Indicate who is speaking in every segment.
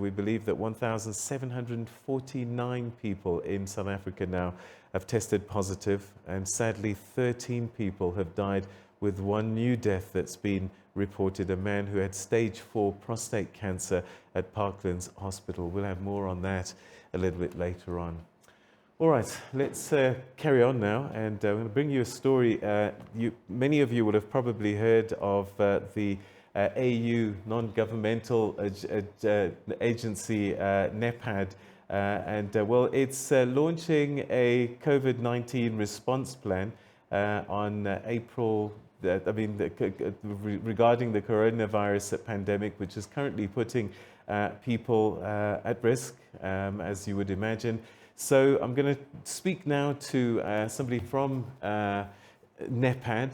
Speaker 1: We believe that 1,749 people in South Africa now have tested positive, and sadly 13 people have died, with one new death that's been reported, a man who had stage 4 prostate cancer at Parklands Hospital. We'll have more on that a little bit later on. All right, let's carry on now, and I'm going to bring you a story. Many of you will have probably heard of the AU non-governmental agency, NEPAD, well, it's launching a COVID-19 response plan on April, regarding the coronavirus pandemic, which is currently putting people at risk, as you would imagine. So I'm going to speak now to somebody from NEPAD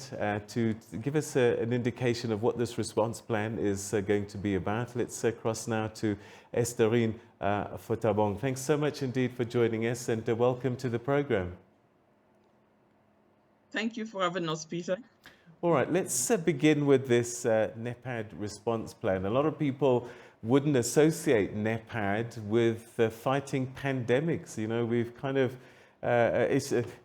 Speaker 1: to give us an indication of what this response plan is going to be about. Let's cross now to Estherine Fotabong. Thanks so much indeed for joining us, and welcome to the program.
Speaker 2: Thank you for having us, Peter.
Speaker 1: All right, let's begin with this NEPAD response plan. A lot of people wouldn't associate NEPAD with fighting pandemics. You know, we've kind of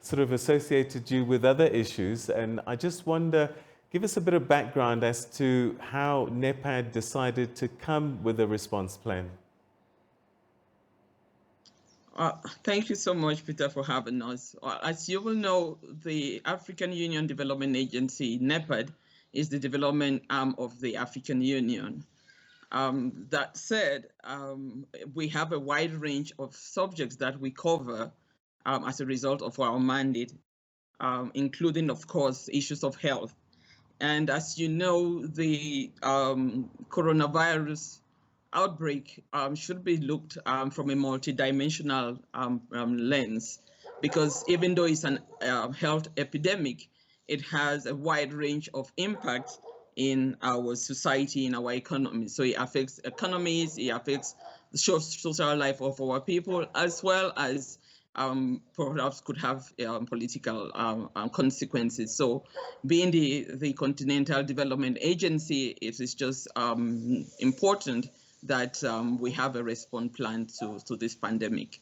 Speaker 1: sort of associated you with other issues, and I just wonder, give us a bit of background as to how NEPAD decided to come with a response plan.
Speaker 2: Thank you so much, Peter, for having us. As you will know, the African Union Development Agency, NEPAD, is the development arm of the African Union. That said, we have a wide range of subjects that we cover as a result of our mandate, including, of course, issues of health. And as you know, the coronavirus outbreak should be looked from a multidimensional lens, because even though it's an health epidemic, it has a wide range of impacts in our society, in our economy. So it affects economies, it affects the social life of our people, as well as perhaps could have political consequences. So being the Continental Development Agency, it is just important that we have a response plan to this pandemic.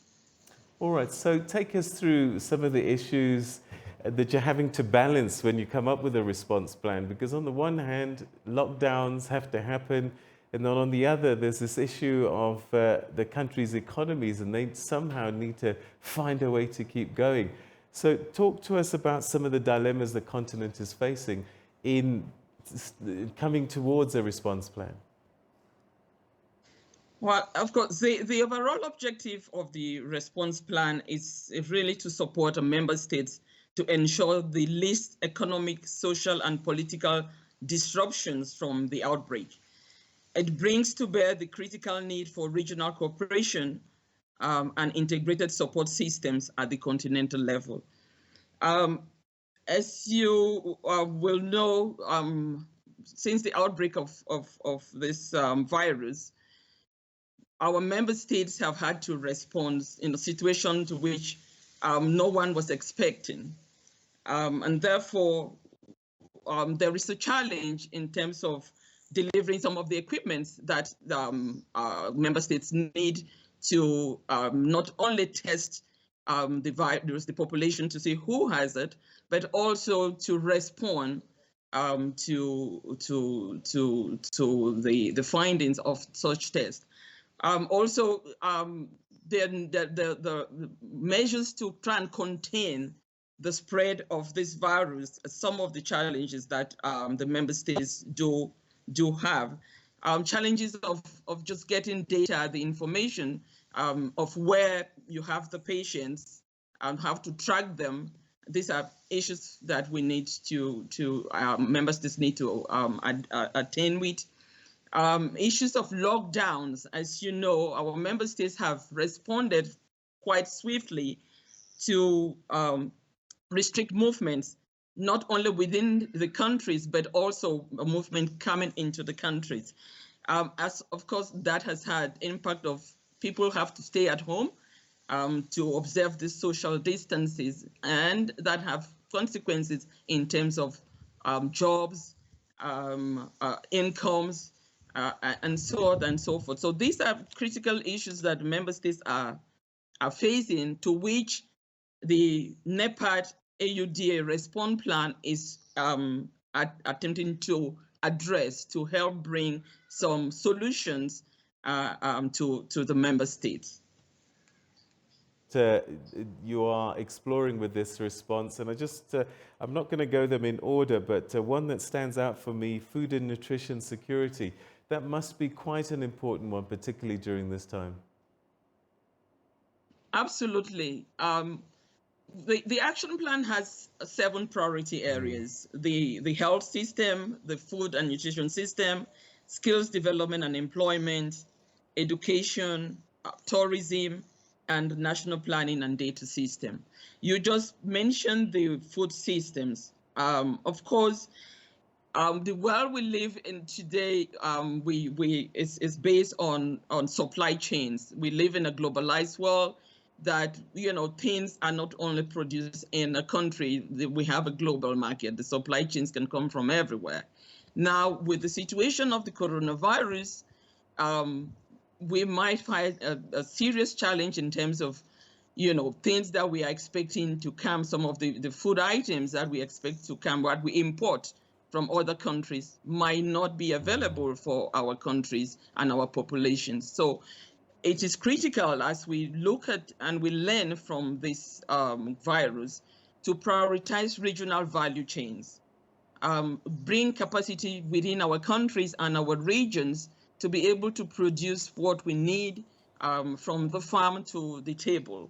Speaker 1: All right, so take us through some of the issues that you're having to balance when you come up with a response plan, because on the one hand, lockdowns have to happen, and then on the other, there's this issue of the country's economies, and they somehow need to find a way to keep going. So talk to us about some of the dilemmas the continent is facing in coming towards a response plan.
Speaker 2: Well, of course, the overall objective of the response plan is really to support member states to ensure the least economic, social, and political disruptions from the outbreak. It brings to bear the critical need for regional cooperation and integrated support systems at the continental level. As you will know, since the outbreak of this virus, our member states have had to respond in a situation to which no one was expecting. And therefore, there is a challenge in terms of delivering some of the equipment that member states need to not only test the virus, the population, to see who has it, but also to respond to the findings of such tests. Also, the measures to try and contain the spread of this virus, some of the challenges that the member states do have. Challenges of just getting data, the information of where you have the patients and how to track them. These are issues that we need to member states need to attain with. Issues of lockdowns, as you know, our member states have responded quite swiftly to restrict movements, not only within the countries, but also a movement coming into the countries. As of course, that has had impact of people have to stay at home to observe the social distances, and that have consequences in terms of jobs, incomes, and so on and so forth. So these are critical issues that member states are facing, to which the NEPAD AUDA response plan is attempting to address, to help bring some solutions to the member states.
Speaker 1: You are exploring with this response, and I'm not going to go them in order, but one that stands out for me, food and nutrition security. That must be quite an important one, particularly during this time.
Speaker 2: Absolutely. The action plan has 7 priority areas: the health system, the food and nutrition system, skills development and employment, education, tourism, and national planning and data system. You just mentioned the food systems. Of course, the world we live in today, is based on supply chains. We live in a globalized world that, things are not only produced in a country. We have a global market. The supply chains can come from everywhere. Now, with the situation of the coronavirus, we might find a serious challenge in terms of, things that we are expecting to come. Some of the food items that we expect to come, what we import from other countries, might not be available for our countries and our populations. So it is critical, as we look at and we learn from this virus, to prioritize regional value chains, bring capacity within our countries and our regions to be able to produce what we need, from the farm to the table.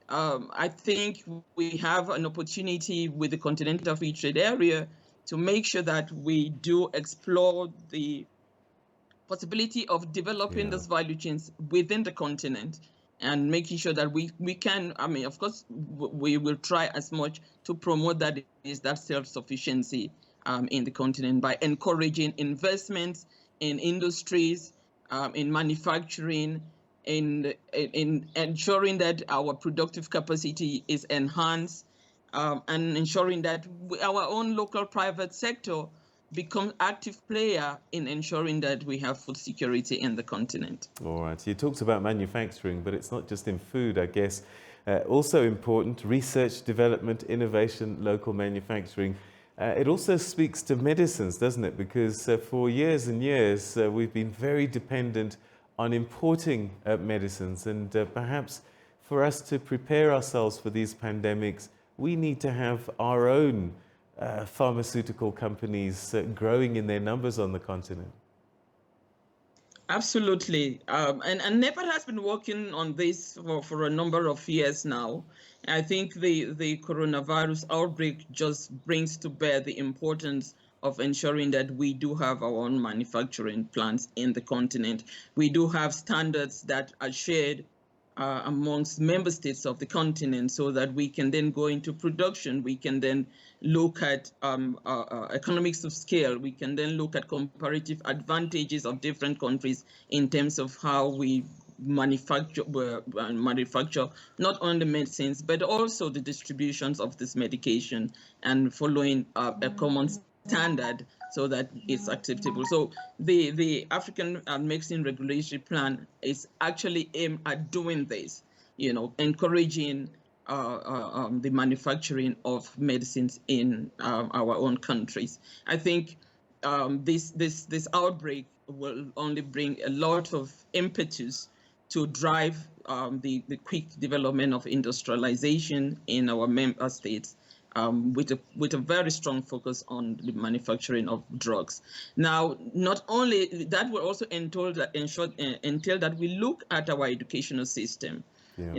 Speaker 2: I think we have an opportunity with the Continental Free Trade Area to make sure that we do explore the possibility of developing those value chains within the continent, and making sure that we can, of course, we will try as much to promote that self-sufficiency in the continent, by encouraging investments in industries, in manufacturing, in ensuring that our productive capacity is enhanced, and ensuring that our own local private sector become active player in ensuring that we have food security in the continent.
Speaker 1: All right. You talked about manufacturing, but it's not just in food, I guess. Also important, research, development, innovation, local manufacturing. It also speaks to medicines, doesn't it? Because for years and years, we've been very dependent on importing medicines. And perhaps for us to prepare ourselves for these pandemics, we need to have our own pharmaceutical companies growing in their numbers on the continent.
Speaker 2: Absolutely. And NEPAD has been working on this for a number of years now. I think the coronavirus outbreak just brings to bear the importance of ensuring that we do have our own manufacturing plants in the continent. We do have standards that are shared amongst member states of the continent, so that we can then go into production. We can then look at economics of scale. We can then look at comparative advantages of different countries in terms of how we manufacture not only medicines, but also the distributions of this medication, and following a common standard so that it's acceptable. So the African Medicine Regulatory Plan is actually aimed at doing this, encouraging the manufacturing of medicines in our own countries. I think this outbreak will only bring a lot of impetus to drive the quick development of industrialization in our member states, with a very strong focus on the manufacturing of drugs. Now, not only that, will also entail that we look at our educational system.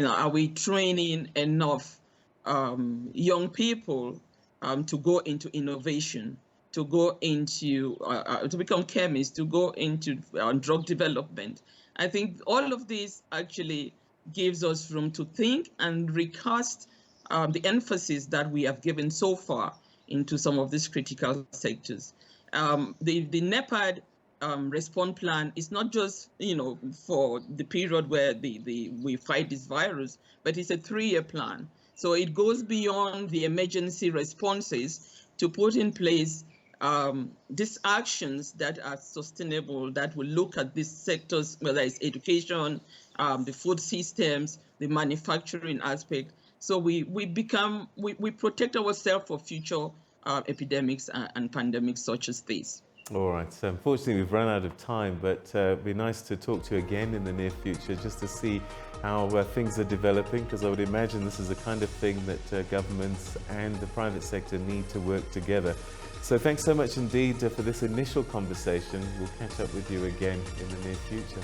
Speaker 2: Are we training enough young people to go into innovation, to go into to become chemists, to go into drug development? I think all of this actually gives us room to think and recast the emphasis that we have given so far into some of these critical sectors. The NEPAD response plan is not just for the period where we fight this virus, but it's a 3-year plan. So it goes beyond the emergency responses to put in place these actions that are sustainable, that will look at these sectors, whether it's education, the food systems, the manufacturing aspect. So we protect ourselves for future epidemics and pandemics such as this.
Speaker 1: All right. So unfortunately, we've run out of time, but it'd be nice to talk to you again in the near future just to see how things are developing, because I would imagine this is the kind of thing that governments and the private sector need to work together. So thanks so much indeed for this initial conversation. We'll catch up with you again in the near future.